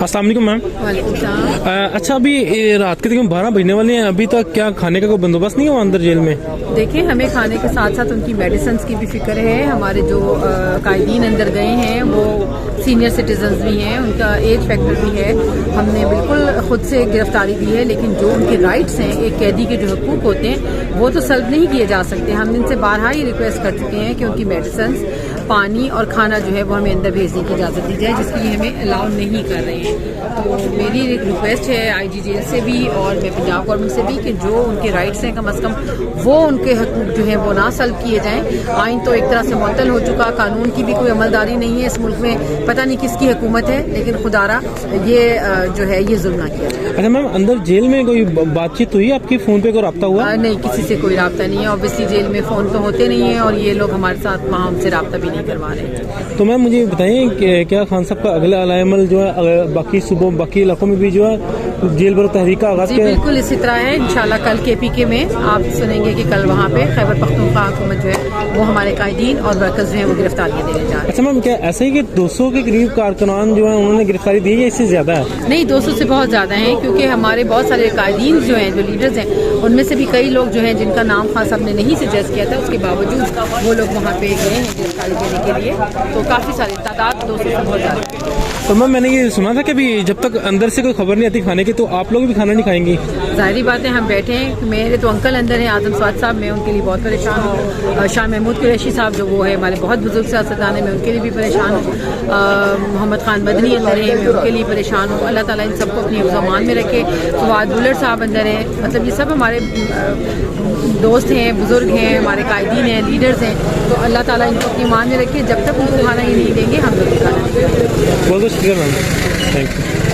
अस्सलाम वालेकुम मैम। वालेकुम सलाम। अच्छा, अभी रात के तकरीबन 12 बजने वाले हैं, अभी तक क्या खाने का कोई बंदोबस्त नहीं हुआ अंदर जेल में? देखिए, हमें खाने के साथ साथ उनकी मेडिसिन की भी फिक्र है। हमारे जो कायदीन अंदर गए हैं वो सीनियर सिटीजन्स भी हैं, उनका एज फैक्टर भी है। हमने बिल्कुल खुद से गिरफ्तारी दी है, लेकिन जो उनके राइट्स हैं, एक कैदी के जो हकूक़ होते हैं वो तो सल्ब नहीं किए जा सकते। हमने इनसे बारहा ही रिक्वेस्ट कर चुके हैं कि उनकी मेडिसिन, पानी और खाना जो है वो हमें अंदर भेजने की इजाज़त दी जाए, जिसकी हमें अलाउ नहीं कर रहे हैं। तो मेरी रिक्वेस्ट है IG जेल से भी और मैं पंजाब गवर्नमेंट से भी कि जो उनके राइट्स हैं कम अज़ कम वो उनके हकूक़ जो हैं वो ना सल्ब किए जाएँ। आइन तो एक तरह से मुअत्तल हो चुका, कानून की भी कोई अमलदारी नहीं है इस मुल्क में, पता नहीं किसकी हुकूमत है, लेकिन खुदारा ये जो है ये जुल्म ना किया जाए। अच्छा मैम, अंदर जेल में कोई बातचीत हुई आपकी? फ़ोन पे कोई रब्ता हुआ? नहीं, किसी से कोई रब्ता नहीं है। ऑब्वियसली जेल में फ़ोन तो होते नहीं है और ये लोग हमारे साथ वहाँ हमसे रब्ता भी नहीं करवा रहे हैं। तो मैम मुझे बताएं कि क्या खान साहब का अगला अलामल जो है बाकी सूबों बाकी इलाकों में भी जो है जेल भरो तहरीक का आगाज़? जी बिल्कुल इसी तरह है। इंशाल्लाह कल KPK में आप सुनेंगे कि कल वहाँ पे खैबर पख्तूनख्वा हुकूमत जो है वो हमारे कायदीन और वर्कर्स जो हैं वो गिरफ्तारियाँ देने जा रहे हैं। अच्छा मैम, क्या ऐसा ही कि 200 के करीब कारकुनान जो है उन्होंने गिरफ्तारी दी है, इससे ज़्यादा है? नहीं, 200 से बहुत ज़्यादा हैं, क्योंकि हमारे बहुत सारे कायदीन जो हैं, जो लीडर्स हैं, उनमें से भी कई लोग जो हैं जिनका नाम खान साहब ने नहीं सजेस्ट किया था, उसके बावजूद वो लोग वहाँ पे गए हैं गिरफ्तारी देने के लिए। तो काफ़ी सारी तादाद 200 से बहुत ज़्यादा। तो मैम मैंने ये सुना था कि अभी जब तक अंदर से कोई खबर नहीं आती खाने की तो आप लोग भी खाना नहीं खाएंगी? ज़ाहिरी बात है, हम बैठे हैं। मेरे तो अंकल अंदर हैं, आजम स्वाद साहब, मैं उनके लिए बहुत परेशान हूँ। शाह महमूद कुरैशी साहब जो वो है हमारे बहुत बुजुर्ग सियासतदान हैं, मैं उनके लिए भी परेशान हूँ। मोहम्मद खान मदनी अंदर है, मैं उनके लिए परेशान हूँ। अल्लाह ताला इन सबको अपनी ज़मान में रखे। फवाद बुलट साहब अंदर हैं, मतलब ये सब हमारे दोस्त हैं, बुजुर्ग हैं, हमारे कायदीन हैं, लीडर्स हैं। तो अल्लाह ताला इनको अपनी मान में रखे। जब तक उनको खाना ही नहीं देंगे हम लोग खाना नहीं देंगे। बहुत बहुत शुक्रिया मैम, थैंक यू।